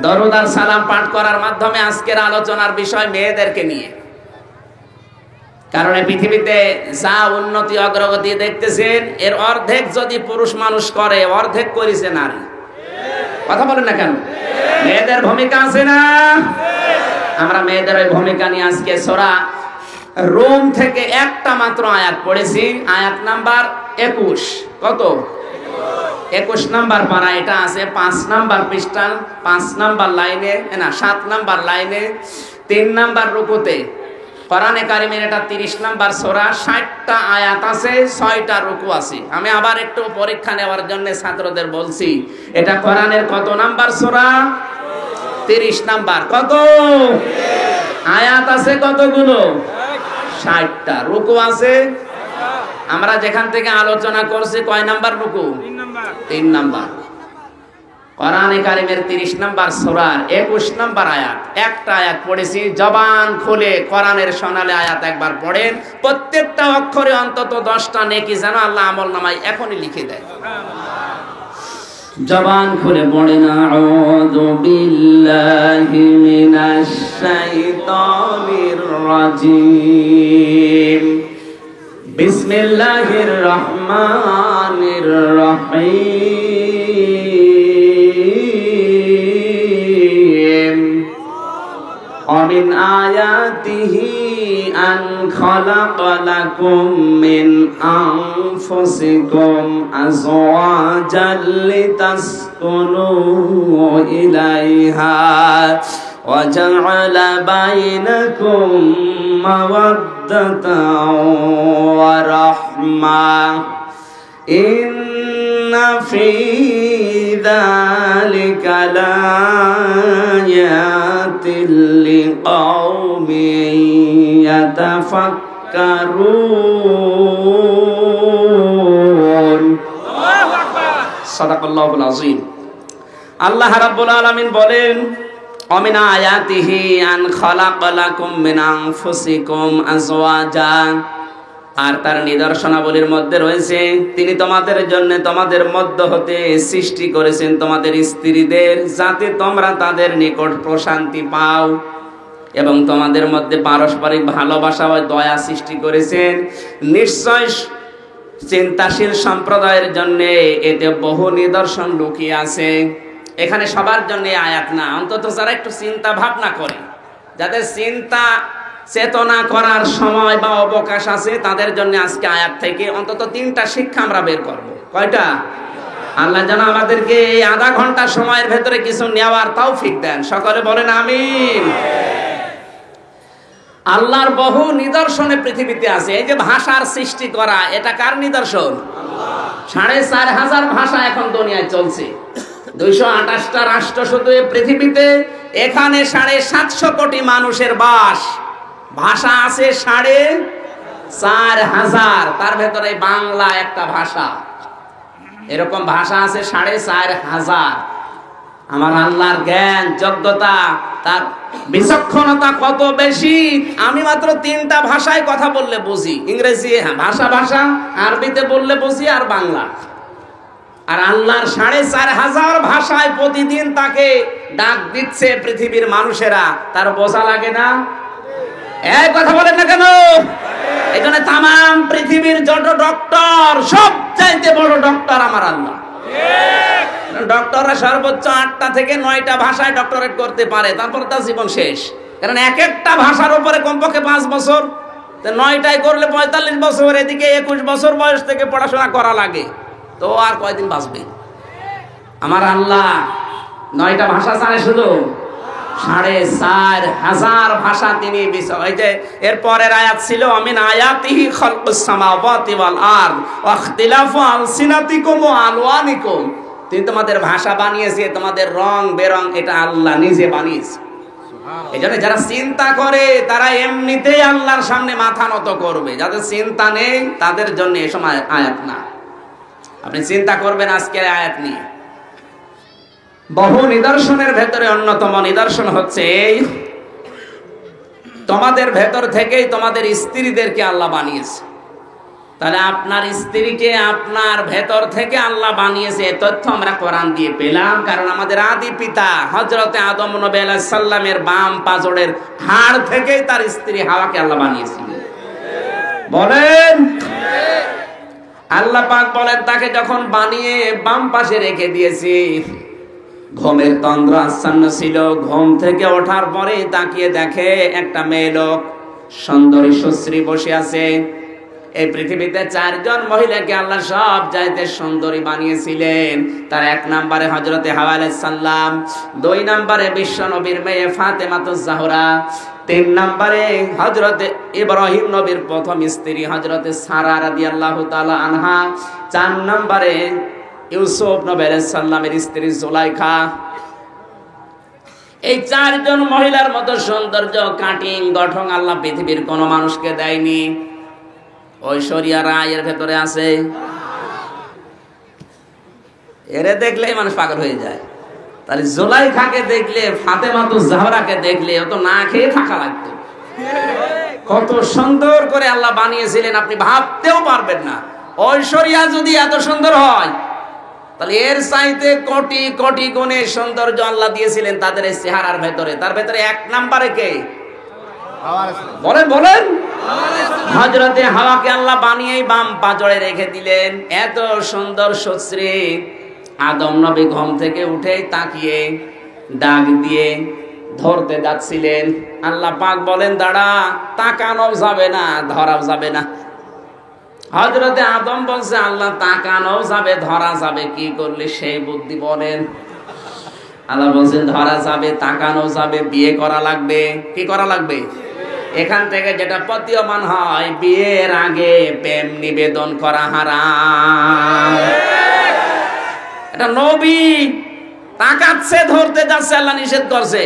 দরুদ আর সালাম পাঠ করার মাধ্যমে আজকের আলোচনার বিষয় মেয়েদেরকে নিয়ে। কারণ এই পৃথিবীতে যা উন্নতি অগ্রগতি দেখতেছেন, এর অর্ধেক যদি পুরুষ মানুষ করে, অর্ধেক করেছে নারী। কথা বলেন না কেন? মেয়েদের ভূমিকা আছে না? আমরা মেয়েদের ওই ভূমিকা নিয়ে আজকে সূরা রুম থেকে একটা মাত্র আয়াত পড়েছি, আয়াত নাম্বার 21। কত? 21 নাম্বার পারা। এটা আছে 5 নাম্বার পৃষ্ঠা, 5 নাম্বার লাইনে, না 7 নাম্বার লাইনে, 3 নাম্বার রুকুতে। কোরআনে কারিমের এটা 30 নাম্বার সূরা, 60টা আয়াত আছে, 6টা রুকু আছে। আমি আবার একটু পরীক্ষা নেওয়ার জন্য ছাত্রদের বলছি, এটা কোরআনের কত নাম্বার সূরা? 30 নাম্বার। কত আয়াত আছে? কতগুলো? 60টা। রুকু আছে? আমরা যেখান থেকে আলোচনা করছি কয় নাম্বার রুকু? 3 নাম্বার। কোরআনে কারিমের 30 নাম্বার সূরার 21 নাম্বার আয়াত। একটা আয়াত পড়েছি, জবান খুলে কোরআনের সোনালী আয়াত একবার পড়েন, প্রত্যেকটা অক্ষরে অন্তত 10টা নেকি যেন আল্লাহ আমলনামায় এখনই লিখে দেয়। জবান খুলে পড়েন, আউযু বিল্লাহি মিনাশ শাইতানির রাজিম, বিসমিল্লাহির রহমানির রহিম। ومن آياته أن خلق لكم من أنفسكم أزواجا لتسكنوا إليها وجعل بينكم مودة ورحمة إن في ذلك لآيات لقوم يتفكرون। সাদাকাল্লাহুল আযীম। আল্লাহ রাব্বুল আলামিন বলেন, ومن آياته أن خلق لكم من أنفسكم أزواجا। আর তার নিদর্শনাবলীর মধ্যে রয়েছে, তিনি তোমাদের জন্য তোমাদের মধ্য হতে সৃষ্টি করেছেন তোমাদের স্ত্রীদের, যাতে তোমরা তাদের নিকট প্রশান্তি পাও, এবং তোমাদের মধ্যে পারস্পরিক ভালোবাসা ও দয়া সৃষ্টি করেছেন। নিশ্চয় চিন্তাশীল সম্প্রদায়ের জন্য এতে বহু নিদর্শন লুকিয়ে আছে। এখানে সবার জন্য আয়াত না, অন্তত যারা একটু চিন্তা ভাবনা করে, যাদের চিন্তা চেতনা করার সময় বা অবকাশ আছে, তাদের জন্য আজকে আয়াত থেকে অন্তত 3টা শিক্ষা আমরা বের করব। কয়টা? আল্লাহ যেন আমাদেরকে এই আধা ঘন্টা সময়ের ভেতরে কিছু নেওয়ার তৌফিক দেন। সকলে বলেন আমিন। আল্লাহর বহু নিদর্শনে পৃথিবীতে আছে। এই যে ভাষার সৃষ্টি করা, এটা কার নিদর্শন? 4500 ভাষা এখন দুনিয়ায় চলছে, 228টা রাষ্ট্র শুধু এই পৃথিবীতে। এখানে 750 কোটি মানুষের বাস। ভাষা আছে 4500, তার ভেতরে বাংলা একটা ভাষা। এরকম ভাষা আছে 4500। আমার আল্লাহর জ্ঞান, যোগ্যতা, তার বিচক্ষণতা কত বেশি! আমি মাত্র 3টা ভাষায় কথা বললে বুঝি। ইংরেজি ভাষা, আরবিতে বললে বুঝি, আর বাংলা। আর আল্লাহর 4500 ভাষায় প্রতিদিন তাকে ডাক দিচ্ছে পৃথিবীর মানুষেরা, তার বোঝা লাগে না? এই কথা বলেন না কেন? এই জন্য তামাম পৃথিবীর যত ডক্টর, সবচাইতে বড় ডক্টর আমার আল্লাহ। ডক্টররা সর্বোচ্চ 8টা থেকে 9টা ভাষায় ডক্টরেট করতে পারে, তারপর তার জীবন শেষ। কারণ এক একটা ভাষার উপরে কমপক্ষে 5 বছর, 9টায় করলে 45 বছর, এদিকে 21 বছর বয়স থেকে পড়াশোনা করা লাগে, তো আর কয়দিন বাঁচবে? আমার আল্লাহ 9টা ভাষা জানে শুধু, 4500 ভাষা তিনি এই যে এর পরের আয়াত ছিল, আমিন আয়াতিহি খালকুস সামাওয়াতি ওয়াল আরদ ওয়া ইখতিলাফু আলসিনাতিকুম ওয়া আলওয়ানিকুম। তিনি তোমাদের ভাষা বানিয়েছে, তোমাদের রং বেরং এটা আল্লাহ নিজে বানিয়েছে। এজন্য যারা চিন্তা করে তারা এমনিতেই আল্লাহর সামনে মাথা নত করবে। যাদের চিন্তা নেই তাদের জন্য এই সময় আয়াত না। আপনি চিন্তা করবেন আজকের আয়াত নিয়ে। বহু নিদর্শনের ভেতরে অন্যতম নিদর্শন হচ্ছে এই, তোমাদের ভেতর থেকেই তোমাদের স্ত্রীদেরকে আল্লাহ বানিয়েছে। তাহলে আপনার স্ত্রীকে আপনার ভেতর থেকে আল্লাহ বানিয়েছে, এ তথ্য আমরা কোরআন দিয়ে পেলাম। কারণ আমাদের আদি পিতা হযরতে আদম নবী আলাইহিস সালামের বাম পাজরের হাড় থেকেই তার স্ত্রী হাওয়াকে আল্লাহ বানিয়েছিলেন। বলেন আল্লাহ পাক বলেন, তাকে যখন বানিয়ে বাম পাশে রেখে দিয়েছি, ঘুমের তন্দ্রা আচ্ছন্ন ছিল। ঘুম থেকে ওঠার পরে তাকিয়ে দেখে একটা মেয়ে লোক সুন্দরী সুশ্রী বসে আছে। এই পৃথিবীতে 4 জন মহিলাকে আল্লাহ সব চাইতে সুন্দরী বানিয়েছিলেন। তার 1 নম্বরে হযরতে হাওয়া আলাইহিস সালাম, 2 নম্বরে বিশ্ব নবীর মেয়ে ফাতেমাতুজ জাহরা, 3 নম্বরে হযরতে ইব্রাহিম নবীর প্রথম স্ত্রী হযরতে সারা রাদিয়াল্লাহু তাআলা আনহা, 4 নম্বরে ইউসুফ নবী আলাইহিস সালামের স্ত্রী জুলাইখা। এই 4 জন মহিলার মতো সৌন্দর্য কাটিং গঠন আল্লাহ পৃথিবীর কোন মানুষকে দেয়নি। ঐশ্বরিয়া রায় এর ভেতরে আছে। এরে দেখলেই মানুষ পাগল হয়ে যায়। তাহলে জুলাইখাকে দেখলে, ফাতেমাতুজ জাহরাকে দেখলে ও তো না খেয়ে থাকা লাগতো। কত সুন্দর করে আল্লাহ বানিয়েছিলেন আপনি ভাবতেও পারবেন না। ঐশ্বরিয়া যদি এত সুন্দর হয়, তাহলে এর চাইতে কোটি কোটি গুণে সৌন্দর্য আল্লাহ দিয়েছিলেন তাদের এই চেহারার ভেতরে। তার ভেতরে 1 নম্বরে কে? বলেন বলেন। হযরতে হাওয়াকে আল্লাহ বানিয়েই বাম পাজরে রেখে দিলেন। এত সুন্দর সুশ্রী আদম নবী ঘুম থেকে উঠে তাকিয়ে ডাক দিয়ে ধরতে যাচ্ছিলেন। আল্লাহ পাক বলেন, দাঁড়া, তাকানো যাবে না, ধরা যাবে না। হযরতে আদম বলছে, আল্লাহ তাকানো যাবে, ধরা যাবে, কি করলে সেই বুদ্ধি বলেন? আল্লাহ বলছেন, ধরা যাবে, তাকানো যাবে, বিয়ে করা লাগবে। কি করা লাগবে? এখান থেকে যেটা প্রতীয়মান হয়, বিয়ের আগে প্রেম নিবেদন করা হারাম। এটা নবী তাকাচ্ছে, ধরতে যাচ্ছে, আল্লাহ নিষেধ করছে।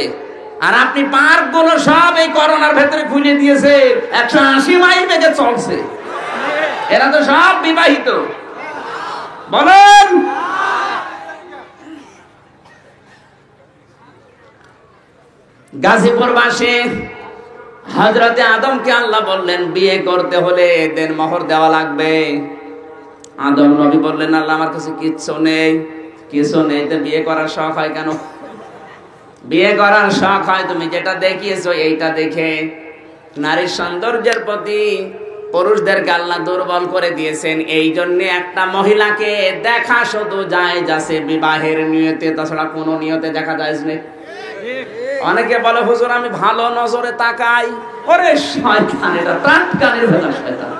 আর আপনি পার্ক গুলো সব এই করোনার ভেতরে খুলে দিয়েছে, 180 মাইল বেগে চলছে। এরা তো সব বিবাহিত। বলেন গাজীপুর বাসে হযরতে আদমকে আল্লাহ বললেন, বিয়ে করতে হলে দেনমোহর দেওয়া লাগবে। আদম নবী বললেন, আল্লাহ আমার কাছে কিচ্ছু নেই। কিছু নেই তো বিয়ে করার শখ হয় কেন? বিয়ে করার শখ হয় তুমি যেটা দেখিয়েছো এইটা দেখে। নারীর সৌন্দর্যের প্রতি পুরুষদেরকে আল্লাহ দুর্বল করে দিয়েছেন। এই জন্য একটা মহিলাকে দেখা শুধু জায়েজ আছে বিবাহের নিয়তে, তাছাড়া কোনো নিয়তে দেখা জায়েজ নেই। অনেকে বলে, হুজুর আমি ভালো নজরে তাকাই। ওরে শয়তান, এটা টাটকানের ভেতর শয়তান।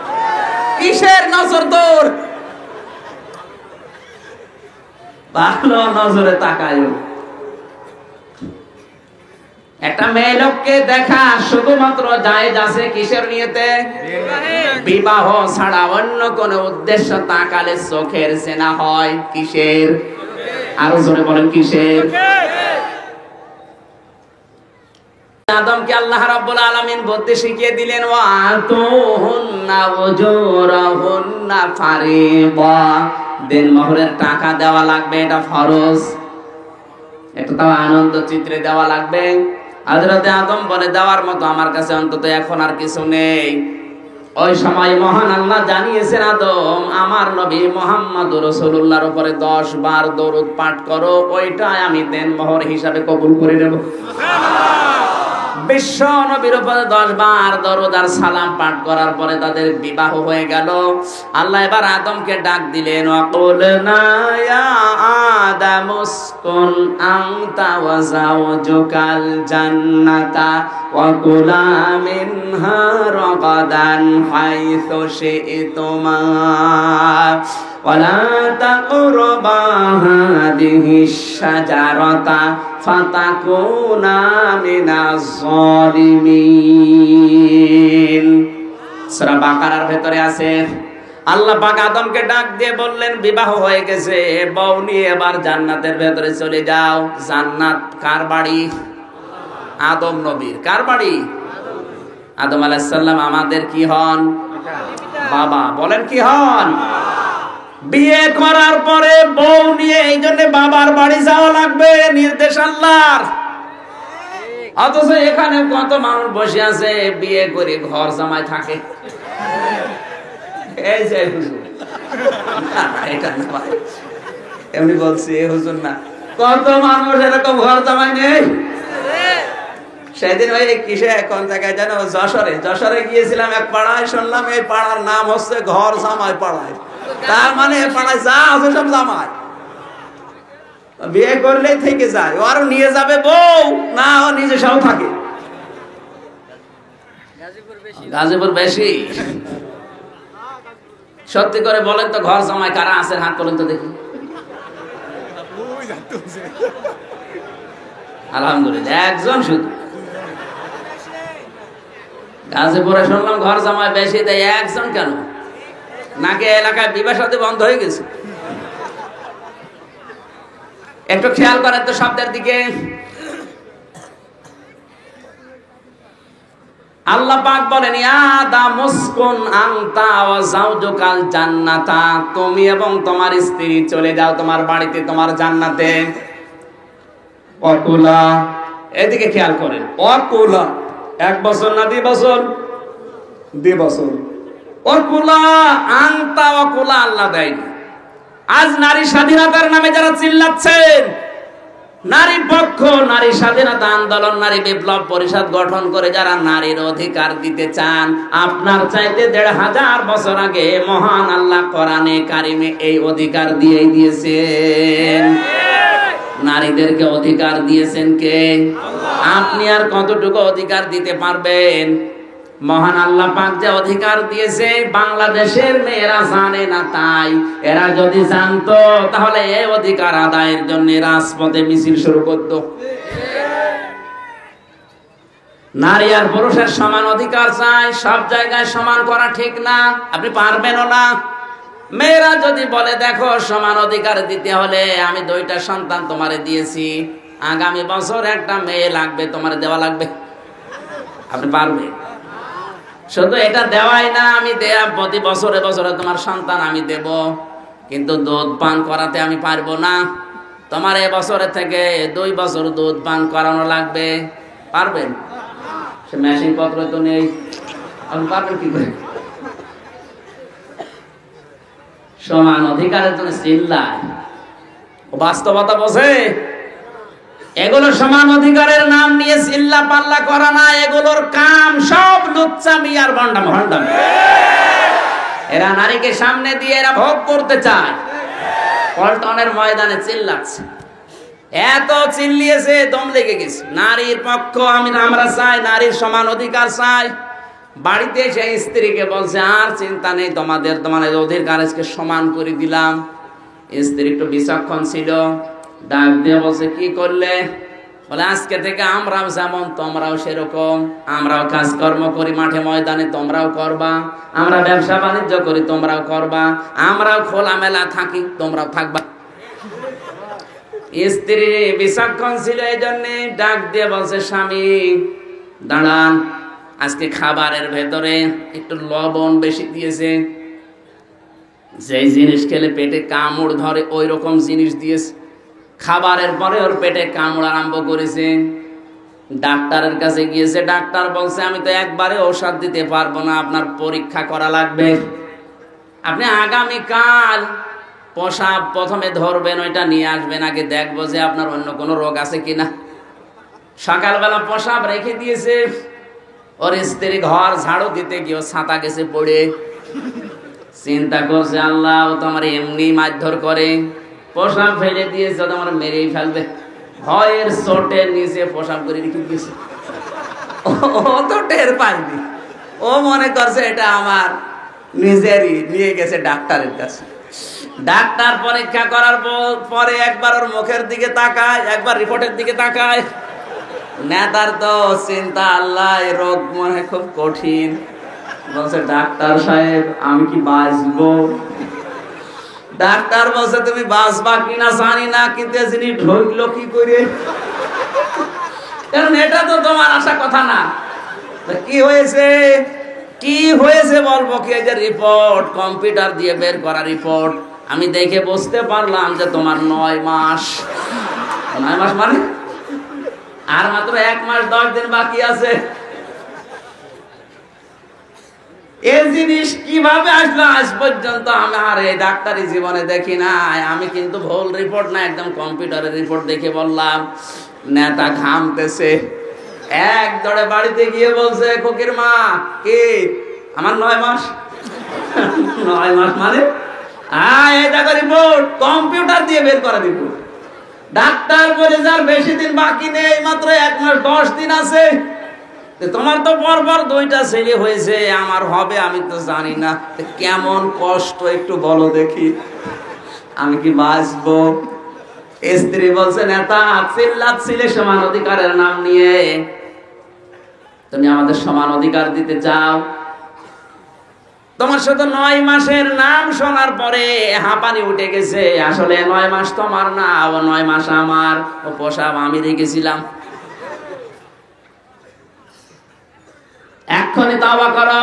কিসের নজর তোর? ভালো নজরে তাকাই। একটা মেয়ে লোককে দেখা শুধুমাত্র জায়েজ আছে কিসের নিয়তে? বিবাহ ছাড়া অন্য কোন উদ্দেশ্য তাকালে চোখের সেনা হয়। কিসের? আরো জোরে বলেন, কিসের? আদমকে আল্লাহ রাব্বুল আলামিন বুদ্ধি শিখিয়ে দিলেন, ওয়া আতুহুন্না উজুরাহুন্না ফারিদা। দেনমোহরের টাকা দেওয়া লাগবে, এটা ফরজ। এটা তাও আনন্দ চিত্রে দেওয়া লাগবে। হযরতে আদম বলে, দেওয়ার মতো আমার কাছে অন্তত এখন আর কিছু নেই। ওই সময় মহান আল্লাহ জানিয়েছেন, আদম আমার নবী মুহাম্মদুর রাসূলুল্লাহর উপরে 10 বার দরুদ পাঠ করো, ওইটাই আমি দেনমোহর হিসাবে কবুল করে নেব। বিশ্ব নবীর উপরে 10 বার দরুদ আর সালাম পাঠ করার পরে তাদের বিবাহ হয়ে গেল। আল্লাহ এবার আদমকে ডাক দিলেন, ওয়াকুলনা ইয়া আদাম উসকুন আনতা ওয়া যাওজুকাল জান্নাতা ওয়া কুলা মিনহা রাগাদান হাইসু শি'তুমা ওয়ালা তাকরাবা হাদিহিশ শাজারাতা ফাতাকুনা মিনাজ যালিমিন। সূরা বাকারার ভেতরে আছে। আল্লাহ পাক আদমকে ডাক দিয়ে বললেন, বিবাহ হয়ে গেছে, বউ নিয়ে এবার জান্নাতের ভেতরে চলে যাও। জান্নাত কার বাড়ি? আদম নবীর। কার বাড়ি? আদম আলাইহিস সালাম আমাদের কি হন? বাবা। বলেন কি হন? বিয়ে করার পরে বউ নিয়ে এই জন্য বাবার বাড়ি যাওয়া লাগবে, নির্দেশ আল্লাহর। অথচ এখানে কত মানুষ বসে আছে বিয়ে করে ঘর জামাই থাকে। এই যে হুজুর, এটা না ভাই, এমনি বলছি এই হুজুর না। কত মানুষ এরকম ঘর জামাই নেই। সেদিন ওই কিসে কোন জায়গায় যেন যশোরে গিয়েছিলাম এক পাড়ায়, শুনলাম এই পাড়ার নাম হচ্ছে ঘর জামাই পাড়ায়। তার মানে পাড়ায় যা আছে সব জামাই, বিয়ে করলেই থেকে যায়। ও আরো নিয়ে যাবে বউ না, ও নিজে সব থাকে। গাজীপুর বেশি। সত্যি করে বলেন তো, ঘর জামাই কারা আছেন? হাত তোলেন তো দেখি। আলহামদুলিল্লাহ, একজন শুধু। গাজীপুরে শুনলাম ঘর জামাই বেশি, তাই একজন কেন? নাকি এলাকায় বিবাহ শাদী বন্ধ হয়ে গেছে? একটু খেয়াল করেন তো শব্দের দিকে। আল্লাহ পাক বলেন, ইয়া আদামুসকুন আনতা ওয়া যাওজুকাল জান্নাতা, তুমি এবং তোমার স্ত্রী চলে যাও তোমার বাড়িতে, তোমার জান্নাতে। ওয়াকুলা, এদিকে খেয়াল করেন, ওয়াকুলা 1 বছর না 2 বছর? 2 বছর। ওয়াকুলা, আনতা ওয়াকুলা আল্লাহ দেয়নি। আজ নারী স্বাধীনতার নামে যারা চিল্লাচ্ছেন, নারী পক্ষ, নারী স্বাধীনতা আন্দোলন, নারী বিপ্লব পরিষদ গঠন করে যারা নারীর অধিকার দিতে চান, আপনার চাইতে 1500 বছর আগে মহান আল্লাহ কোরআনে কারিমে এই অধিকার দিয়েই দিয়েছেন। নারীদেরকে অধিকার দিয়েছেন কে? আপনি আর কতটুকু অধিকার দিতে পারবেন? মহান আল্লাহ পাক যে অধিকার দিয়েছে, বাংলাদেশের মেয়েরা জানে না। তাই এরা যদি জানতো তাহলে এই অধিকার আদায়ের জন্য রাজপথে মিছিল শুরু করত। নারী আর পুরুষের সমান অধিকার চাই, সব জায়গায় সমান করা ঠিক না, আপনি পারবেনও না। মেয়েরা যদি বলে, দেখো সমান অধিকার দিতে হলে আমি 2টা সন্তান তোমারে দিয়েছি, আগামী বছর একটা মেয়ে লাগবে, তোমারে দেওয়া লাগবে, আপনি পারবেন? শুধু এটা দেওয়াই না, আমি দেয়া প্রতি বছরে বছরে তোমার সন্তান আমি দেব, কিন্তু দুধ পান করাতে আমি পারবো না। তোমার এবছরের থেকে 2 বছর দুধ পান করানো লাগবে, পারবেন? সে মেশিন পত্র তো নেই, আপনি পারবেন কি করে? সমান অধিকারের জন্য চিল্লায়, বাস্তবতা বোঝে? এগুলো সমান অধিকারের নাম নিয়ে চিল্লা পাল্লা করা না, এগুলোর কাম সব লুচ্চামি আর ভণ্ডামি। এরা নারীকে সামনে দিয়ে এরা ভোগ করতে চায়। পল্টনের ময়দানে চিল্লাচ্ছে, এত চিল্লিয়েছে দম লেগে গেছে। নারীর পক্ষ আমরা চাই, নারীর সমান অধিকার চাই। বাড়িতে এসে স্ত্রীকে বলছে, আর চিন্তা নেই তোমাদের অধিকার আজকে সমান করে দিলাম। স্ত্রী একটু বিচক্ষণ ছিল, ডাক দিয়ে বলছে, কি করলে? বলে, আজকে থেকে আমরাও যেমন তোমরাও সেরকম, আমরাও কাজকর্ম করি মাঠে ময়দানে, তোমরাও করবা, আমরা ব্যবসা বাণিজ্য করি, তোমরাও করবা, আমরাও খোলামেলা থাকি, তোমরাও থাকবা। স্ত্রী বিচক্ষণ ছিল, এই জন্যে ডাক দিয়ে বলছে, স্বামী দাঁড়ান, আজকে খাবারের ভেতরে একটু লবণ বেশি দিয়েছে, যেই জিনিস খেলে পেটে কামড় ধরে ওই রকম জিনিস দিয়েছে। খাবারের পরে ওর পেটে কামড় আরম্ভ করেছে। ডাক্তারের কাছে গিয়েছে, ডাক্তার বলছে, আমি তো একবারে ঔষধ দিতে পারবো না, আপনার পরীক্ষা করা লাগবে। আপনি আগামীকাল প্রসাব প্রথমে ধরবেন, ওইটা নিয়ে আসবেন, আগে দেখবো যে আপনার অন্য কোনো রোগ আছে কিনা। সকালবেলা প্রসাব রেখে দিয়েছে। ওর স্ত্রী ঘর ঝাড়ু দিতে গিয়ে ছাতা গেছে পড়ে। চিন্তা করছে, আল্লাহ ও তো আমার এমনি মারধর করে, প্রসাব ফেলে দিয়েছে, তো আমার মেরেই ফেলবে। ভয়ের চোটের নিচে প্রসাব করে রেখে দিয়েছে। ও তো টের পায়নি, ও মনে করছে এটা আমার নিজেরই। নিয়ে গেছে ডাক্তারের কাছে। ডাক্তার পরীক্ষা করার পরে একবার ওর মুখের দিকে তাকায়, একবার রিপোর্টের দিকে তাকায়। নেতার তো চিন্তা, আল্লাহ এই রোগ মনে খুব কঠিন। বলছে, ডাক্তার সাহেব আমি কি বাঁচবো? ডাক্তার বলছে, তুমি বাঁচবা কিনা জানি না, কিন্তু যিনি ঢুকলো কি করে, কারণ এটা তো তোমার আশা কথা না। কি হয়েছে, কি হয়েছে বলবো কি? এই যে রিপোর্ট, কম্পিউটার দিয়ে বের করা রিপোর্ট, আমি দেখে বুঝতে পারলাম যে তোমার 9 মাস। 9 মাস মানে আর মাত্র 1 মাস 10 দিন বাকি আছে। এই জিনিস কিভাবে আসলো আজ পর্যন্ত আমার এই ডাক্তারি জীবনে দেখি নাই। আমি কিন্তু ভুল রিপোর্ট না, একদম কম্পিউটারের রিপোর্ট দেখে বললাম নেতা ঘামতেছে। এক দৌড়ে বাড়িতে গিয়ে বলছে, ফকির মা কি আমার 9 মাস? 9 মাস মানে এই দেখো রিপোর্ট, কম্পিউটার দিয়ে বের করা রিপোর্ট। ডাক্তার বলে যার বেশি দিন বাকি নেই, মাত্র 1 মাস 10 দিন আছে। তোমার তো পরপর 2টা ছেলে হয়েছে, আমার হবে আমি তো জানি না। কেমন কষ্ট একটু বলো দেখি, আমি কি বাঁচবো? স্ত্রী বলছে, নেতা চিল্লাচ্ছিলে সমান অধিকারের নাম নিয়ে, তুমি আমাদের সমান অধিকার দিতে চাও? তোমার সাথে 9 মাসের নাম শোনার পরে হাঁপানি উঠে গেছে। আসলে 9 মাস তোমার না, ও 9 মাস আমার। ও পোশাক আমি রেখেছিলাম। এক্ষুনি তওবা করো।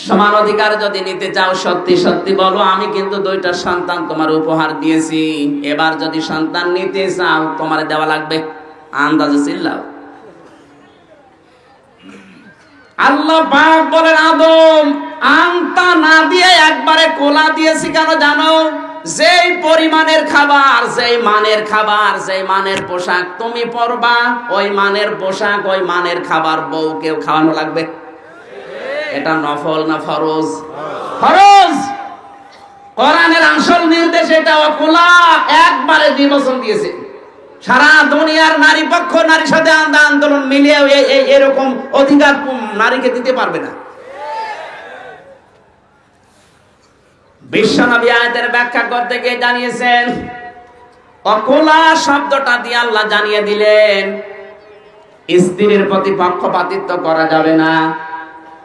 সমান অধিকার যদি নিতে চাও, সত্যি সত্যি বলো, আমি কিন্তু 2টা সন্তান তোমার উপহার দিয়েছি। এবার যদি সন্তান নিতে চাও, তোমার দেওয়া লাগবে। আন্দাজে চিল্লাও। আল্লাহ পাক বলেন, আদম আংটা না দিয়ে একবারে কোলা দিয়েছি কেন জানো? যেই পরিমাণের খাবার, যেই মানের খাবার, যেই মানের পোশাক তুমি পরবা, ওই মানের পোশাক, ওই মানের খাবার বউকেও খাওয়ানো লাগবে। এটা নফল না ফরজ? ফরজ। কোরআনের আসল নির্দেশ এটা। কোলা একবারে দিবসন দিয়েছে। সারা দুনিয়ার নারী পক্ষ নারীর সাথে আন্দোলন মিলিয়ে এরকম অধিকার নারীকে দিতে পারবে না। বিশ্বনবী আয়াতের ব্যাখ্যা করতে গিয়ে জানিয়েছেন, অকুলা শব্দটা দিয়ে আল্লাহ জানিয়ে দিলেন, স্ত্রীর প্রতি পক্ষপাতিত্ব করা যাবে না।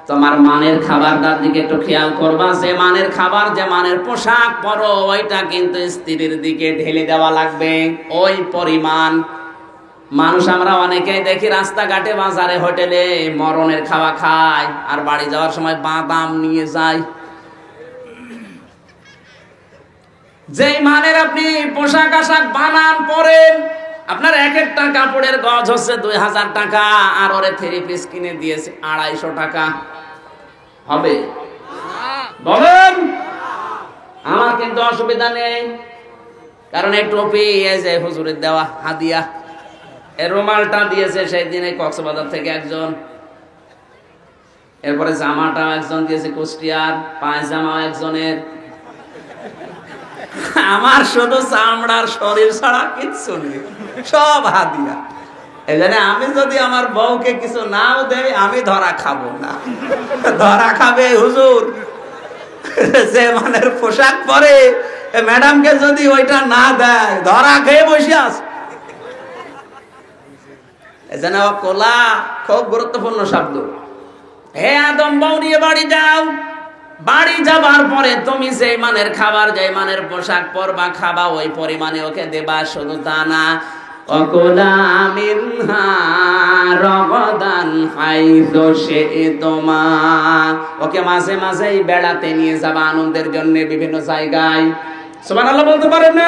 তোমার মানের খাবারটার দিকে একটু খেয়াল করবা। যে মানের খাবার, যে মানের পোশাক পরো, ওইটা কিন্তু স্ত্রীর দিকে ঢেলে দেওয়া লাগবে ওই পরিমাণ। মানুষ আমরা অনেকেই দেখি রাস্তাঘাটে, বাজারে, হোটেলে মরণের খাওয়া খায়, আর বাড়ি যাওয়ার সময় বাদাম নিয়ে যায়। যেই মানের আপনি পোশাক আশাক বানান পরেন, আপনার এক একটা কাপড়ের গজ হচ্ছে 2000 টাকা, আর ওরে 3 পিস কিনে দিয়েছে 250 টাকা। হবে? বলেন। আমার কিন্তু অসুবিধা নেই, কারণ এই টুপি, এই যে হুজুরের দেওয়া হাদিয়া, এই রুমালটা দিয়েছে সেই দিনে কক্সবাজার থেকে একজন, এরপরে জামাটা একজন দিয়েছে কুষ্টিয়ার, পায়জামা একজনের। আমার শুধু চামড়ার শরীর ছাড়া কিচ্ছু নেই, সব হাদিয়া। এজন্য আমি যদি আমার বউকে কিছু নাও দেই, আমি ধরা খাবো না। ধরা খাবে হুজুর যে মানের পোশাক পরে, ম্যাডামকে যদি ওইটা না দেয়, ধরা খেয়ে বসে আছে। এজন্য কোলা খুব গুরুত্বপূর্ণ শব্দ। হে আদম, বউ নিয়ে বাড়ি যাও। বাড়ি যাবার পরে তুমি যে মানের খাবার, যে মানের পোশাক পরবা, খাবা, ওই পরিমাণে ওকে দেবা। শুধু তা না, অকুলা মিনহা রগদান হাইযু শি'তুমা, ওকে মাঝে মাঝে বেড়াতে নিয়ে যাবা, আনন্দের জন্য বিভিন্ন জায়গায়। সুবহানাল্লাহ বলতে পারেন না?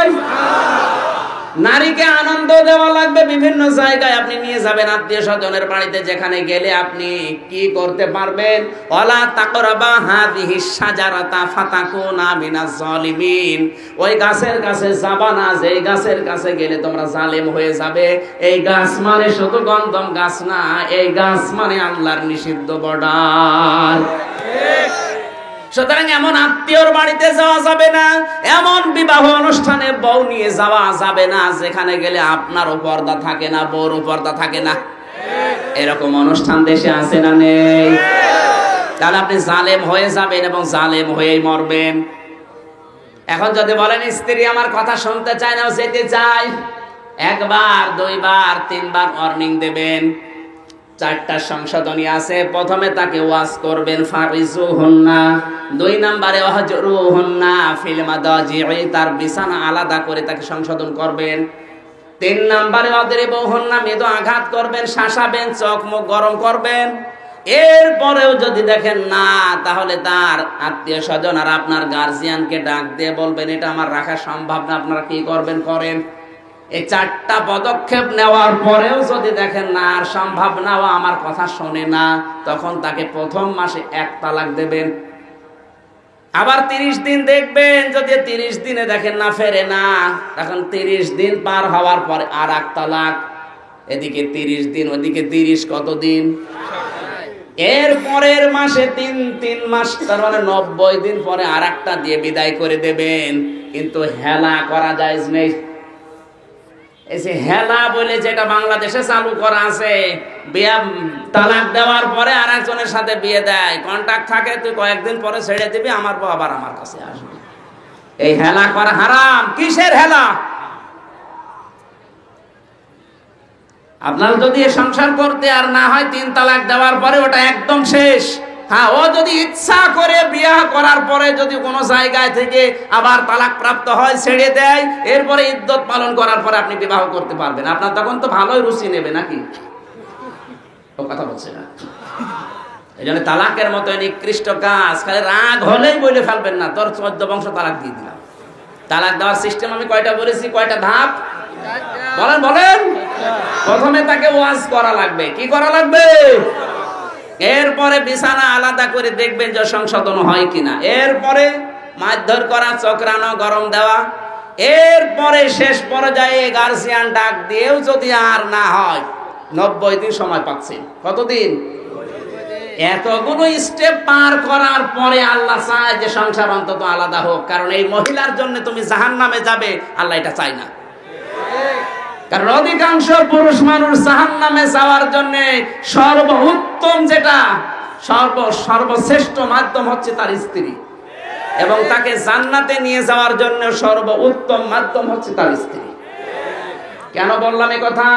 নারীকে আনন্দ দেওয়া লাগবে বিভিন্ন জায়গায়। আপনি নিয়ে যাবেন আত্মীয় স্বজনের বাড়িতে, যেখানে গেলে আপনি কি করতে পারবেন, ওয়ালা তাকরাবা হাযিহিস শাজারাতা ফাতাকুনা মিনাজ জালিমিন, ওই গাছের কাছে যাবা না, যেই গাছের কাছে গেলে তোমরা জালেম হয়ে যাবে। এই গাছ মানে শুধু গন্ধম গাছ না, এই গাছ মানে আল্লাহর নিষিদ্ধ বর্ডার। সুতরাং এমন আত্মীয়র বাড়িতে যাওয়া যাবে না, এমন বিবাহ অনুষ্ঠানে বউ নিয়ে যাওয়া যাবে না যেখানে গেলে আপনারও পর্দা থাকে না, বউরও পর্দা থাকে না। এরকম অনুষ্ঠান দেশে আছে না নেই? তাহলে আপনি জালেম হয়ে যাবেন এবং জালেম হয়েই মরবেন। এখন যদি বলেন স্ত্রী আমার কথা শুনতে চায় না, যেতে চায়, 1 বার 2 বার 3 বার ওয়ার্নিং দেবেন। 4টা সংশোধনী আছে। প্রথমে তাকে ওয়াজ করবেন, ফারিজুহুন্না। 2 নম্বরে ওয়াহজুরুহুন্না ফিল মাদাজি'i, তার বিছানা আলাদা করে তাকে সংশোধন করবেন। 3 নম্বরে ওয়াদরিবুহুন্না, মৃদু আঘাত করবেন, শাসাবেন, চোখ মুখ গরম করবেন। এরপরেও যদি দেখেন না, তাহলে তার আত্মীয় স্বজন আর আপনার গার্জিয়ানকে ডাক দিয়ে বলবেন, এটা আমার রাখা সম্ভব না, আপনারা কি করবেন করেন। এই 4টা পদক্ষেপ নেওয়ার পরেও যদি দেখেন না আর সম্ভব না, ও আমার কথা শোনে না, তখন তাকে প্রথম মাসে 1 তালাক দেবেন। আবার 30 দিন দেখবেন, যদি 30 দিনে দেখেন না ফেরে না, তখন 30 দিন পার হওয়ার পরে আর 1 তালাক। এদিকে 30 দিন, ওদিকে 30, কত দিন? এর পরের মাসে 3 মাস, তার মানে 90 দিন পরে আর একটা দিয়ে বিদায় করে দেবেন। কিন্তু হেলা করা জায়েজ নেই। এই যে হেলা বলে যেটা বাংলাদেশে চালু করা আছে, বিয়ে তালাক দেওয়ার পরে আর একজনের সাথে বিয়ে দেয়, কন্ট্রাক্ট থাকে, তুই কয়েকদিন পরে ছেড়ে দিবি, আমার বউ আবার আমার কাছে আসবে। এই হেলা করা হারাম। কিসের হেলা? আপনার যদি সংসার করতে আর না হয় 3 তালাক দেওয়ার পরে ওটা একদম শেষ। হ্যাঁ, ও যদি ইচ্ছা করে বিয়ে করার পরে যদি কোনো জায়গায় থেকে আবার তালাক প্রাপ্ত হয়, ছেড়ে দেয়, এরপরে ইদ্যত পালন করার পরে আপনি বিবাহ করতে পারবেন। আপনার তখন তো ভালোই রুচি নেবে নাকি? ও কথা বলছে না। এই জন্য তালাকের মতো নিকৃষ্ট কাজ খালি রাগ হলেই বলে ফেলবেন না, তোর 14 বংশ তালাক দিয়ে দিলাম। তালাক দেওয়ার সিস্টেম আমি কয়টা বলেছি, কয়টা ধাপ বলেন বলেন। প্রথমে তাকে ওয়াজ করা লাগবে। কি করা লাগবে? এরপরে বিছানা আলাদা করে দেখবেন যে সংশোধন হয় কিনা। এরপরে মারধর করা, চক্রানো, গরম দেওয়া। এরপরে শেষ পর্যায়ে গার্জিয়ান ডাক দিয়েও যদি আর না হয়, 90 দিন সময় পাচ্ছেন। কতদিন? এতগুলো স্টেপ পার করার পরে আল্লাহ চায় যে সংসার অন্তত আলাদা হোক। কারণ এই মহিলার জন্য তুমি জাহান্নামে যাবে, আল্লাহ এটা চায় না। কারণ অধিকাংশ পুরুষ মানুষ জাহান্নামে যাওয়ার জন্য সর্বোত্তম যেটা, সর্বশ্রেষ্ঠ মাধ্যম হচ্ছে তার স্ত্রী, এবং তাকে জান্নাতে নিয়ে যাওয়ার জন্য সর্বোত্তম মাধ্যম হচ্ছে তার স্ত্রী। কেন বললাম এই কথা?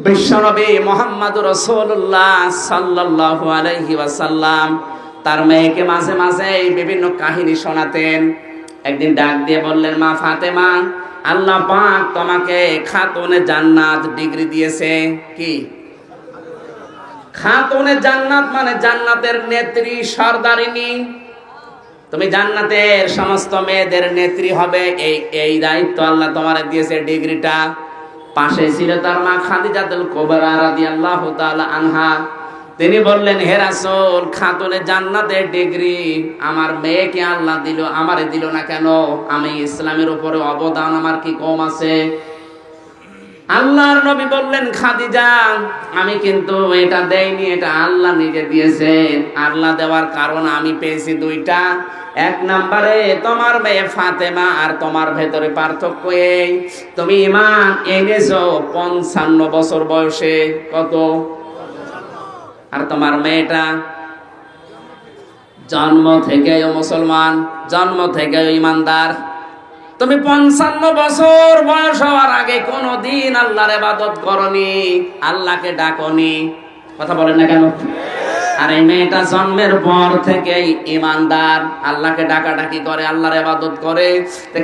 বিশ্বনবী মুহাম্মদুর রাসূলুল্লাহ সাল্লাল্লাহু আলাইহি ওয়াসাল্লাম তার মেয়েকে মাঝে মাঝে বিভিন্ন কাহিনী শোনাতেন। একদিন ডাক দিয়ে বললেন, মা ফাতেমা, আল্লাহ পাক তোমাকে খাতুনে জান্নাত ডিগ্রি দিয়েছে। কি খাতুনে জান্নাত? মানে জান্নাতের নেত্রী, সরদারিনী। তুমি জান্নাতের সমস্ত মেয়েদের নেত্রী হবে, এই দায়িত্ব আল্লাহ তোমারে দিয়েছে, ডিগ্রিটা। পাশে ছিল তার মা খাদিজাতুল কুবরা রাদিয়াল্লাহু তাআলা আনহা। তিনি বললেন, হে রাসূল, খাতুনে জান্নাতের ডিগ্রি আমার মেয়েকে আল্লাহ দিল, আমারে দিল না কেন? আমি ইসলামের উপরে অবদান আমার কি কম আছে? আল্লাহর নবী বললেন, খাদিজা, আমি কিন্তু এটা দেইনি, এটা আল্লাহ নিজে দিয়েছেন। আল্লাহ দেওয়ার কারণ আমি পেয়েছি 2টা। 1 নম্বরে তোমার মেয়ে ফাতেমা আর তোমার ভেতরে পার্থক্য এই, তুমি ঈমান এনেছো 55 বছর বয়সে। কত? আর তোমার মেয়েটা জন্ম থেকেও মুসলমান, জন্ম থেকেও ঈমানদার। তুমি 55 বছর বয়স হওয়ার আগে কোনদিন আল্লাহর ইবাদত করনি, আল্লাহকে ডাকনি। কথা বলেন না কেন? আর এই মেয়েটা জন্মের পর থেকেই ঈমানদার, আল্লাহকে ডাকাডাকি করে, আল্লাহর ইবাদত করে।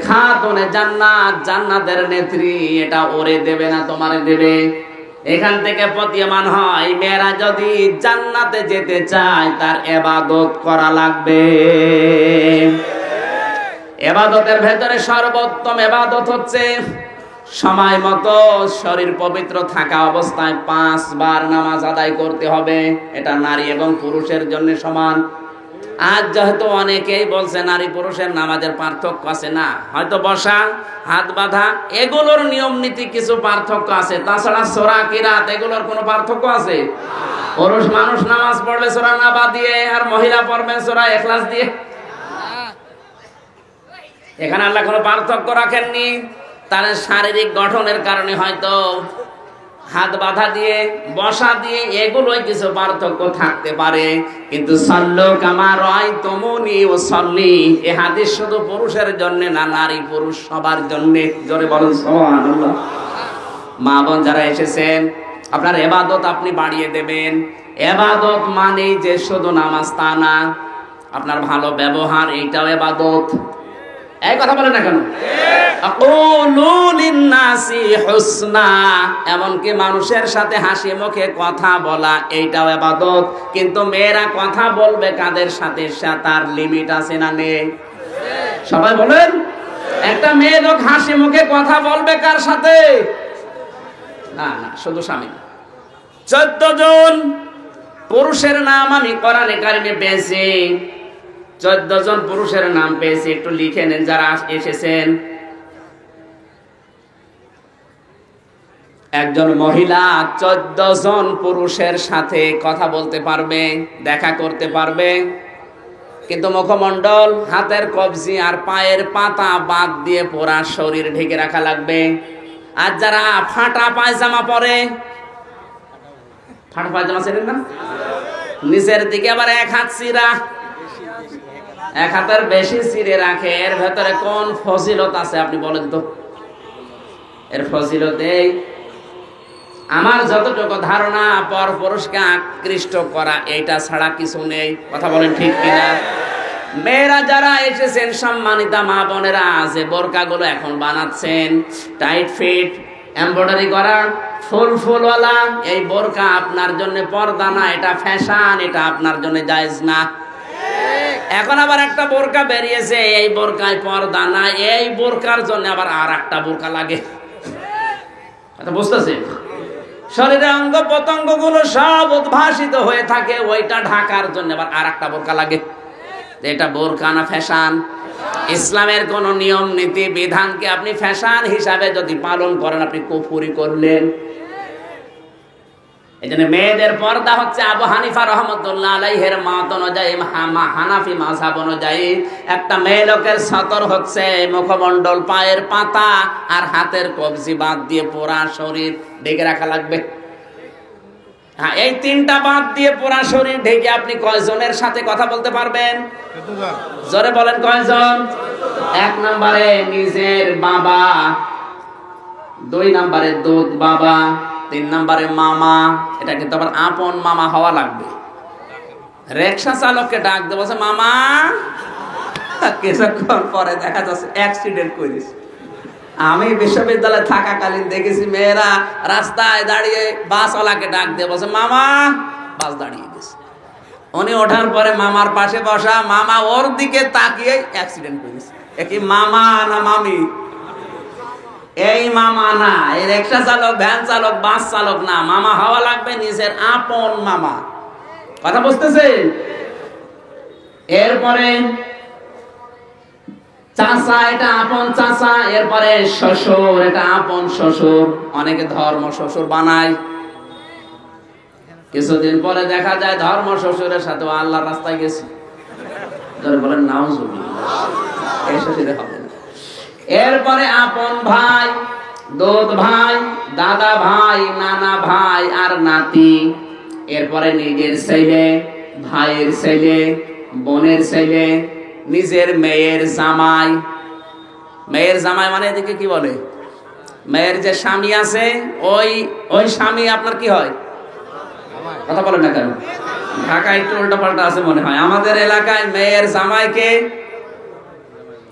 খাতুনে জান্নাত, জান্নাতের নেত্রী, এটা ওরে দেবে না তোমারে দেবে। এখান থেকে প্রতীয়মান হয়, মেয়েরা যদি জান্নাতে যেতে চায় তার ইবাদত করা লাগবে। ইবাদতের ভেতরে সর্বোত্তম ইবাদত হচ্ছে সময় মতো শরীর পবিত্র থাকা অবস্থায় 5 বার নামাজ আদায় করতে হবে। এটা নারী এবং পুরুষের জন্য সমান। আজ যেহেতু অনেকেই বলছে নারী পুরুষের নামাজের পার্থক্য আছে, না, হয়তো বসা, হাত বাঁধা, এগুলোর নিয়ম নীতি কিছু পার্থক্য আছে। তাছাড়া সূরা কিরাত এগুলোর কোনো পার্থক্য আছে? পুরুষ মানুষ নামাজ পড়বে সূরা নাবা দিয়ে, আর মহিলা পড়বে সূরা ইখলাস দিয়ে। এখানে আল্লাহ কোনো পার্থক্য রাখেননি। তার শারীরিক গঠনের কারণে হয়তো হাত বাঁধা দিয়ে, বসা দিয়ে, এগুলোই কিছু পার্থক্য থাকতে পারে। কিন্তু সাল্লু কামা রাআইতুমুনি ওয়াসাল্লি, এই হাদিস শুধু পুরুষের জন্য না, নারী পুরুষ সবার জন্য। জোরে বলেন সুবহানাল্লাহ। মা বোন যারা এসেছেন, আপনার ইবাদত আপনি বাড়িয়ে দেবেন। ইবাদত মানে যে শুধু নামাজ তা না, আপনার ভালো ব্যবহার, এইটাও ইবাদত। এই কথা বলেন না কেন? আকুলু লিন্নাসি হুসনা, এমনকি মানুষের সাথে হাসি মুখে কথা বলা, এইটাও ইবাদত। কিন্তু মেয়েরা কথা বলবে কাদের সাথে, তার লিমিট আছে না নেই? সবাই বলেন। একটা মেয়ে লোক হাসি মুখে কথা বলবে কার সাথে? না না, শুধু স্বামী। 14 জন পুরুষের নাম আমি কোরআনে কারিমে পেয়েছি। 14 জন পুরুষের নাম পেয়েছি, একটু লিখে নেন যারা এসেছেন। একজন মহিলা 14 জন পুরুষের সাথে কথা বলতে পারবে, দেখা করতে পারবে, কিন্তু মুখমণ্ডল, হাতের কবজি আর পায়ের পাতা বাদ দিয়ে পুরা শরীর ঢেকে রাখা লাগবে। আর যারা ফাটা পায়জামা পরে, ফাটা পায়জামা ছিলেন না, নিচের দিকে আবার এক হাত চিরা, এক হাতের বেশি চিরে রাখে, এর ভেতরে কোন ফজিলত আছে আপনি বলেন তো? এর ফজিলত এই, আমার যতটুকু ধারণা, পর পুরুষকে আকৃষ্ট করা, এইটা ছাড়া কিছু নেই। কথা বলেন ঠিক কিনা? মেয়েরা যারা এসেছেন, সম্মানিতা মা বোনেরা, যে বোরকাগুলো এখন বানাচ্ছেন টাইট ফিট, এমব্রয়ডারি করা, ফুল ফুলওয়ালা, এই বোরকা আপনার জন্য পর্দা না, এটা ফ্যাশন, এটা আপনার জন্য জায়েজ না। এখন আবার একটা বোরকা বেরিয়েছে, এই বোরকায় পর্দা না, এই বোরকার জন্য আবার আর একটা বোরকা লাগে। কথা বুঝতেছেন? শরীরের অঙ্গ প্রত্যঙ্গ গুলো সব উদ্ভাসিত হয়ে থাকে, ওইটা ঢাকার জন্য আবার আর একটা বোরকা লাগে। এটা বোরকা না ফ্যাশন? ইসলামের কোন নিয়ম নীতি বিধানকে আপনি ফ্যাশন হিসাবে যদি পালন করেন, আপনি কুফরি করলেন। এই জন্য মেয়েদের পর্দা হচ্ছে আবু হানিফা রহমতুল্লাহ আলাইহির মত অনুযায়ী, হানাফি মাযহাব অনুযায়ী, একটা মেয়ে লোকের সতর হচ্ছে মুখমণ্ডল, পায়ের পাতা আর হাতের কবজি বাদ দিয়ে পুরা শরীর ঢেকে রাখা লাগবে। হ্যাঁ, এই তিনটা বাদ দিয়ে পুরা শরীর ঢেকে আপনি কয়জনের সাথে কথা বলতে পারবেন? জোরে বলেন, কয়জন? 1 নম্বরে নিজের বাবা, 2 নম্বরে দুধ বাবা, 3 নম্বরে মামা। এটা কিন্তু আবার আপন মামা হওয়া লাগবে। রিকশা চালককে ডাক দেবো, মামা, কিছুক্ষণ পরে দেখা যাচ্ছে অ্যাক্সিডেন্ট করেছে। আমি বিশ্ববিদ্যালয়ে থাকাকালীন দেখেছি মেয়েরা রাস্তায় দাঁড়িয়ে বাসওয়ালাকে ডাক দিয়ে বলছে, মামা, বাস দাঁড়িয়ে গেছে। উনি ওঠার পরে মামার পাশে বসা, মামা ওর দিকে তাকিয়ে অ্যাক্সিডেন্ট করেছে। কি মামা না মামি? এই মামা না, এই রিকশা চালক, ভ্যান চালক, বাস চালক না, মামা হওয়া লাগবে নিজের আপন মামা। কথা বুঝতেছেন? এরপরে চাচা, এটা আপন চাচা। এরপরে শ্বশুর, এটা আপন শ্বশুর। অনেকে ধর্ম শ্বশুর বানায়, কিছুদিন পরে দেখা যায় ধর্ম শ্বশুরের সাথে আল্লাহর রাস্তায় গেছে। বলেন নাউজুবিল্লাহ, এই শ্বশুরে হবে না। এরপরে আপন ভাই, দুধ ভাই, দাদা ভাই, নানা ভাই আর নাতি। এরপরে নিজের ছেলে, ভাইয়ের ছেলে, বোনের ছেলে, নিজের মেয়ের জামাই। মেয়ের জামাই মানে এদিকে কি বলে? মেয়ের যে স্বামী আছে, ওই স্বামী আপনার কি হয়? কথা বলেন না কেন? ঢাকা একটু উল্টা পাল্টা আছে মনে হয়। আমাদের এলাকায় মেয়ের জামাইকে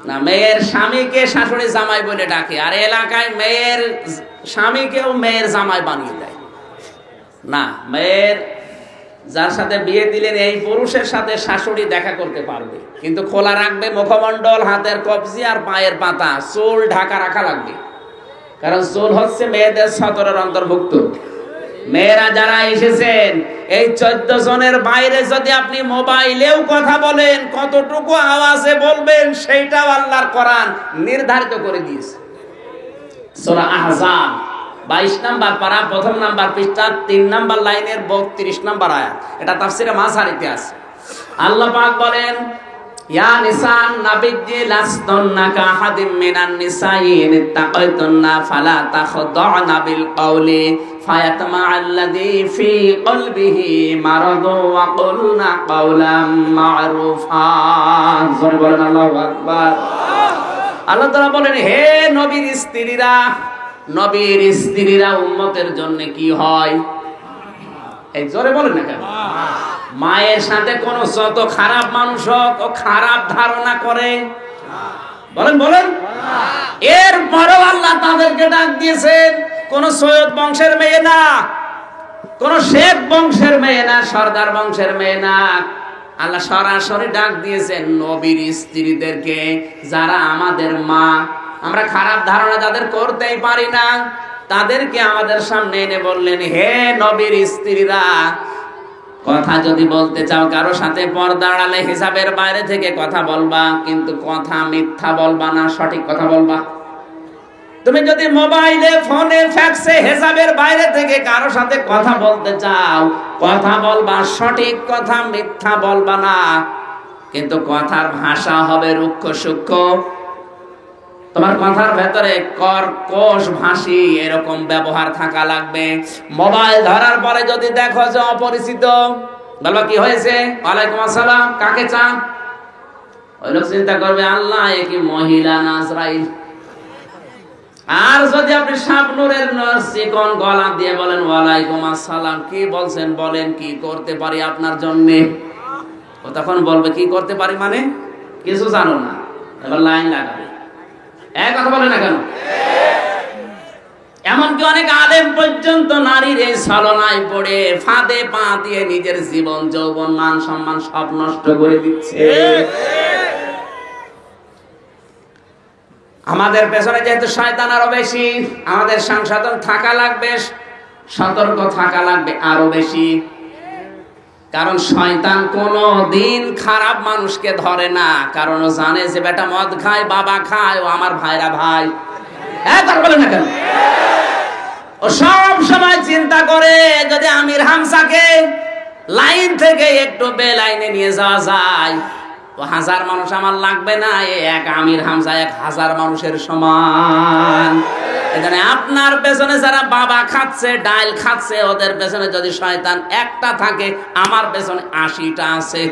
না, মেয়ের স্বামীকে শাশুড়ি জামাই বলে ডাকে, আর এলাকায় মেয়ের স্বামীকেও মেয়ের জামাই বানিয়ে দেয়। না, মেয়ের যার সাথে বিয়ে দিলেন এই পুরুষের সাথে শাশুড়ি দেখা করতে পারবে, কিন্তু খোলা রাখবে মুখমণ্ডল, হাতের কবজি আর পায়ের পাতা, চুল ঢাকা রাখা লাগবে। কারণ চুল হচ্ছে মেয়েদের সতরের অন্তর্ভুক্ত। মেয়েরা যারা এসেছেন, এই 14 জনের বাইরে যদি আপনি মোবাইলেও কথা বলেন, কতটুকু আওয়াজে বলবেন সেইটাও আল্লাহর কোরআন নির্ধারিত করে দিয়েছে। সূরা আহজাব 22 নম্বর পারা, 1 নম্বর পৃষ্ঠা, 3 নম্বর লাইনের 32 নম্বর আয়াত। এটা তাফসীরে মাযহারিতে আছে। আল্লাহ পাক বলেন, ইয়া নিসান নাবিয়্যি লাসতুন্না কাহাদিম মিনান নিসাই ইত্তাকাইতুন্না ফালা তাখদা'না বিল কওলি ফায়াতমা'আল্লাযী ফী কলবিহি মারাদু ওয়া কুলনা কাওলাম মা'রুফা। জোরে বলেন আল্লাহু আকবার। আল্লাহ তাআলা বলেন, হে নবীর স্ত্রীরা, নবীর স্ত্রীরা উম্মতের জন্য কি হয়? এই জোরে বলেন না কেন? মায়ের সাথে কোন যত খারাপ মানুষ হোক, ও খারাপ ধারণা করে, বলেন বলেন। এরপরেও আল্লাহ তাদেরকে ডাক দিয়েছেন, কোন সৈয়দ বংশের মেয়ে না, কোন শেখ বংশের মেয়ে না, সরদার বংশের মেয়ে না, আল্লাহ সরাসরি ডাক দিয়েছেন নবীর স্ত্রীদেরকে, যারা আমাদের মা। আমরা খারাপ ধারণা যাদের করতেই পারি না, তাদেরকে আমাদের সামনে এনে বললেন, হে নবীর স্ত্রীরা, কথা যদি বলতে চাও কারো সাথে পর্দা আড়ালে হিসাবের বাইরে থেকে কথা বলবা, কিন্তু কথা মিথ্যা বলবা না, সঠিক কথা বলবা। তুমি যদি মোবাইলে, ফোনে, ফ্যাক্সে হিসাবের বাইরে থেকে কারো সাথে কথা বলতে চাও, কথা বলবা সঠিক কথা, মিথ্যা বলবা না। কিন্তু কথার ভাষা হবে রুক্ষ সূক্ষ্ম। তোমার কথার ভেতরে কর্কশ ভাষী এরকম ব্যবহার থাকা লাগবে। মোবাইল ধরার পরে যদি দেখো যে অপরিচিত, বলবা কি হয়েছে, ওয়ালাইকুম আসসালাম, কাকে চান? ওই লোক চিন্তা করবে, আল্লাহ এ কি মহিলা না আজরাইল। আর যদি আপনি শাবনুরের চিকন গলা দিয়ে বলেন ওয়ালাইকুম আসসালাম, কি বলছেন বলেন, কি করতে পারি আপনার জন্য? ও তখন বলবে কি করতে পারি মানে, কিছু জানো না। এবার লাইন লাগাবে, এক কথা বলে না কেন? এমনকি অনেক আলেম পর্যন্ত নারীর এই ছলনায় পড়ে ফাঁদে পা দিয়ে নিজের জীবন, যৌবন, মান সম্মান সব নষ্ট করে দিচ্ছে। আমাদের পেছনে যেহেতু শয়তান আরো বেশি, আমাদের সংশোধন থাকা লাগবে, সতর্ক থাকা লাগবে আরো বেশি। কারণ শয়তান কোনো দিন খারাপ মানুষকে ধরে না, কারণ ও জানে যে বেটা মদ খায়, বাবা খায়, ও আমার ভাইরা ভাই। তার বলে না কেন? ও সব সময় চিন্তা করে যদি আমির হামসাকে লাইন থেকে একটু বেলাইনে নিয়ে যাওয়া যায়, ও 1000 মানুষ আমার লাগবে না, এক আমির হামজা 1000 মানুষের সমান। এখানে আপনার পেছনে যারা বাবা খাচ্ছে, ডাইল খাচ্ছে, ওদের পেছনে যদি শয়তান একটা থাকে, আমার পেছনে 80টা আছে।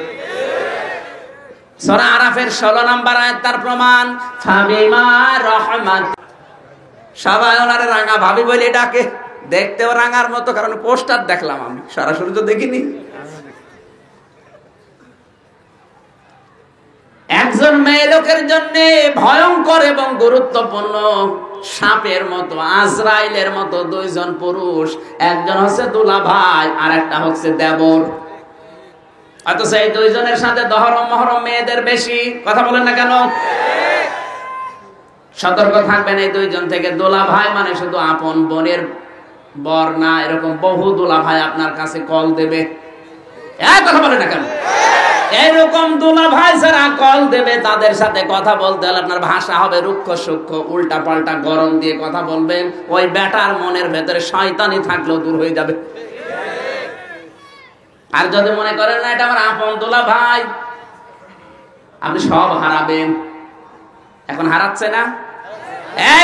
সূরা আরাফের 16 নম্বর আয়াত তার প্রমাণ। ফাবিমা রহমাত, সবাই ওনারে রাঙা ভাবি বলে ডাকে, দেখতেও রাঙার মতো, কারণ পোস্টার দেখলাম, আমি সরাসরি তো দেখিনি। একজন মেয়ে লোকের জন্য ভয়ঙ্কর এবং গুরুত্বপূর্ণ সাপের মতো, আজরাইলের মতো 2 জন পুরুষ, একজন হচ্ছে দুলাভাই আর একটা হচ্ছে দেবর। অথচ এই 2 জনের সাথে দহরম মহরম মেয়েদের বেশি। কথা বলেন না কেন? সতর্ক থাকবেন এই 2 জন থেকে। দুলাভাই মানে শুধু আপন বোনের বর না, এরকম বহু দুলাভাই আপনার কাছে কল দেবে। কথা বলেন না কেন? এরকম দুলাভাই যারা কল দেবে, তাদের সাথে কথা বলতে হলে আপনার ভাষা হবে রুক্ষ সূক্ষ্ম, উল্টা পাল্টা গরম দিয়ে কথা বলবেন। ওই বেটার মনের ভেতরে শয়তানি থাকলেও দূর হয়ে যাবে। আর যদি মনে করেন না এটা আমার আপন দুলাভাই, আপনি সব হারাবেন। এখন হারাচ্ছে না?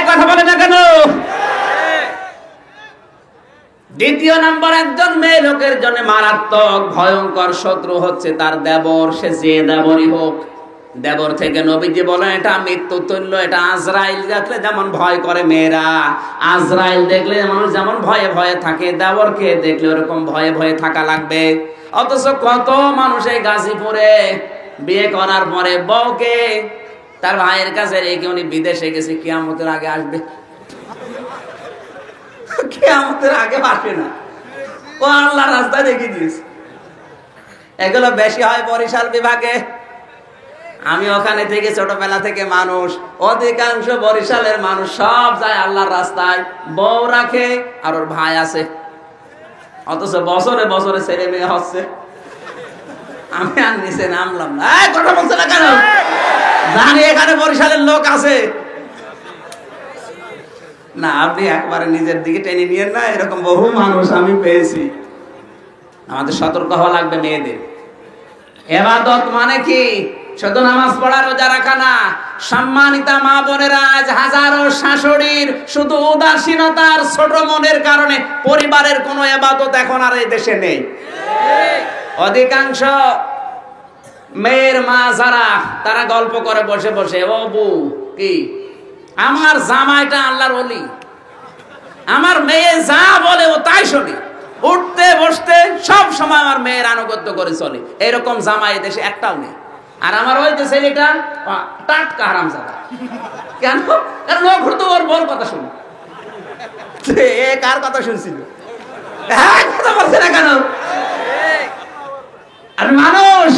কথা বলে না কেন? দ্বিতীয় নাম্বার, একজন মেয়ে লোকের জন্য মারাত্মক ভয়ঙ্কর শত্রু হচ্ছে তার দেবর। সে যে দেবরই হোক, দেবর থেকে নবীজি বলেন এটা মৃত্যু তুল্য। এটা আজরাইল দেখলে যেমন ভয় করে মেয়েরা, আজরাইল দেখলে মানুষ যেমন ভয়ে ভয়ে থাকে, দেবরকে দেখলে ওরকম ভয়ে ভয়ে থাকা লাগবে। অথচ কত মানুষ এই গাজীপুরে বিয়ে করার পরে বউকে তার ভাইয়ের কাছে রেখে উনি বিদেশে গেছে, কিয়ামতের আগে আসবে। কিয়ামতের আগে আসে না, ও আল্লাহর রাস্তায় রেখে দিয়েছে। এগুলো বেশি হয় বরিশাল বিভাগে। আমি ওখানে থেকে ছোটবেলা থেকে মানুষ, অধিকাংশ বরিশালের মানুষ সব যায় আল্লাহর রাস্তায়, বউ রাখে আর ওর ভাই আছে। অথচ বছরে বছরে ছেলে মেয়ে হচ্ছে। আমি আর নিচে নামলাম না। কথা বলছে না কেন? জানি এখানে বরিশালের লোক আছে না। আপনি একবারে নিজের দিকে টেনে নিয়ে না, এরকম বহু মানুষ আমি পেয়েছি। আমাদের সতর্ক হওয়া লাগবে মেয়েদের। ইবাদত মানে কি? শুধু নামাজ পড়া, রোজা রাখা না। সম্মানিতা মা বোনেরা, আজ হাজারো শাশুড়ির শুধু উদাসীনতার ছোট মনের কারণে পরিবারের কোনো ইবাদত এখন আর এই দেশে নেই। অধিকাংশ মেয়ের মা যারা, তারা গল্প করে বসে বসে, ও বউ কি আমার জামাইটা আল্লাহর ওলি, আমার মেয়ে যা বলে ও তাই শোনে, উঠতে বসতে সব সময় আমার মেয়ের আনুগত্য করে চলে। এরকম জামাই দেশে একটাও নেই। আর আমার ওই যে ছেলেটা টাটকা হারামজাদা। কেন? কারণ ও ঘুরতো ওর বল কথা শুনে। এ কার কথা শুনছিল? কথা বলছে না কেন? আর মানুষ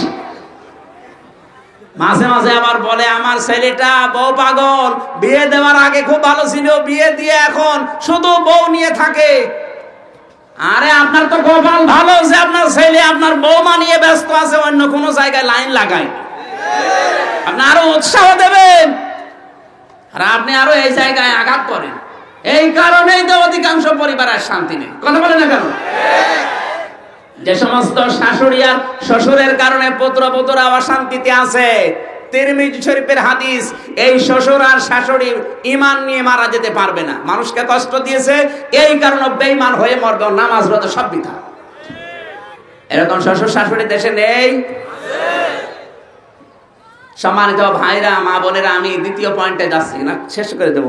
মাঝে মাঝে আবার বলে আমার ছেলেটা বউ পাগল, বিয়ে দেওয়ার আগে খুব ভালো ছিল, বিয়ে দিয়ে এখন শুধু বউ নিয়ে থাকে। আরে আপনার তো কপাল ভালো যে আপনার ছেলে আপনার বউমা নিয়ে ব্যস্ত আছে, অন্য কোনো জায়গায় লাইন লাগায়। আপনি আরো উৎসাহ দেবেন, আর আপনি আরো এই জায়গায় আঘাত করেন। এই কারণেই তো অধিকাংশ পরিবারের শান্তি নেই। কথা বলে না কেন? যে সমস্ত শাশুড়ি আর শ্বশুরের কারণে পুত্ররা অশান্তিতে আছে, তিরমিজি শরীফের হাদিস, এই শ্বশুর আর শাশুড়ি ঈমান নিয়ে মারা যেতে পারবে না, মানুষকে কষ্ট দিয়েছে এই কারণে বেঈমান হয়ে মরবে, নামাজ রোজা সব বৃথা। এরকম শ্বশুর শাশুড়ি দেশে নেই? সম্মানিত ভাইরা, মা বোনেরা, আমি দ্বিতীয় পয়েন্টে যাচ্ছি না, শেষ করে দেব।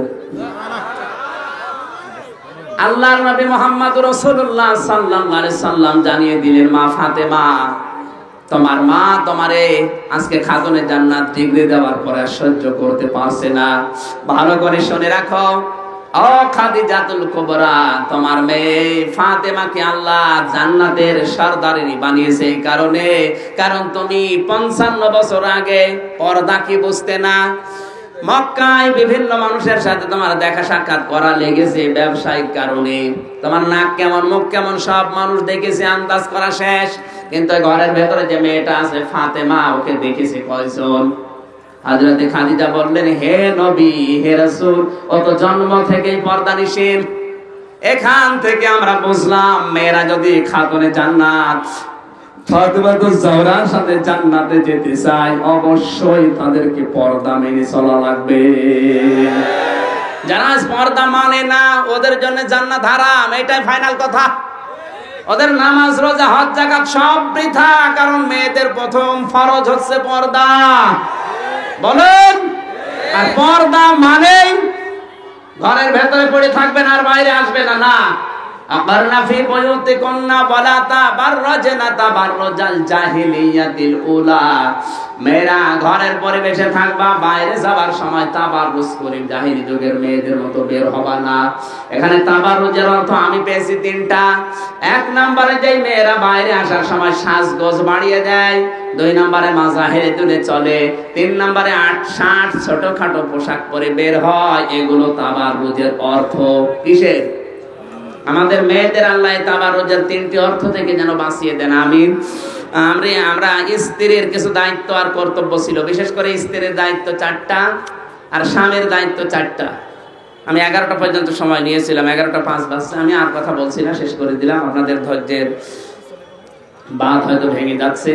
আল্লাহর নবী মুহাম্মদুর রাসূলুল্লাহ সাল্লাল্লাহু আলাইহি সাল্লাম জানিয়ে দিলেন, মা ফাতেমা, তোমার মা তোমারে আজকে খাতুনে জান্নাত ডিগ্রি দেওয়ার পরে সহ্য করতে পারছে না। ভালো করে শুনে রাখো, ও খাদিজাতুল কুবরা, তোমার মেয়ে ফাতেমাকে আল্লাহ জান্নাতের সরদারিনী বানিয়েছে এই কারণে, কারণ তুমি 55 বছর আগে পর্দা কি বুঝতে না। মক্কায় বিভিন্ন মানুষের সাথে তোমার দেখা সাক্ষাৎ করা লেগেছে ব্যবসায়িক কারণে, তোমার নাক কেমন মুখ কেমন সব মানুষ দেখেছে, আন্দাজ করা শেষ। কিন্তু ঘরের ভেতরে যে মেয়েটা আছে ফাতেমা, ওকে দেখেছে কয়জন? হযরতে খাদিজা বললেন, হে নবী, হে রাসূল, ও তো জন্ম থেকেই পর্দা নিষেধ। এখান থেকে আমরা বুঝলাম মেয়েরা যদি খাতুনে জান্নাত ফাতেমা তো জাহরার সাথে জান্নাতে যেতে চায়, অবশ্যই তাদেরকে পর্দা মেনে চলা লাগবে। যারা পর্দা মানে না ওদের জন্য জান্নাত হারাম, এটাই ফাইনাল কথা। ওদের নামাজ রোজা হজ যাকাত সব বৃথা, কারণ মেয়েদের প্রথম ফরজ হচ্ছে পর্দা। বলেন, আর পর্দা মানে ঘরের ভেতরে পড়ে থাকবেন আর বাইরে আসবে না। না, আকারনা ফি বুয়ুতিকুন্না ওয়ালা তাবাররাজনা তাবাররুজাল জাহিলিয়াতিল উলা, মেয়েরা ঘরের পরিবেশে থাকবা, বাইরে যাবার সময় তাবাররুজ করে জাহিলি যুগের মেয়েদের মতো বের হবা না। এখানে তাবাররুজের অর্থ আমি পেয়েছি তিনটা। এক নম্বরে যেই মেয়েরা বাইরে আসার সময় সাজগোজ বাড়িয়ে দেয়, 2 নম্বরে মাজাহিরে তুলে চলে, 3 নম্বরে 8-60 ছোটখাটো পোশাক পরে বের হয়, এগুলো তাবাররুজের অর্থ। কিসের? আমাদের মেয়েদের আল্লাহ তাবাররুজের 3টি অর্থ থেকে যেন বাঁচিয়ে দেন, আমিন। আমরা স্ত্রীর কিছু দায়িত্ব আর কর্তব্য ছিল, বিশেষ করে স্ত্রীর দায়িত্ব 4টা আর স্বামীর দায়িত্ব 4টা। আমি 11টা পর্যন্ত সময় নিয়েছিলাম, 11টা 5 বাজছে, আমি আর কথা বলছি না, শেষ করে দিলাম। আপনাদের ধৈর্যের বাঁধ হয়তো ভেঙে যাচ্ছে।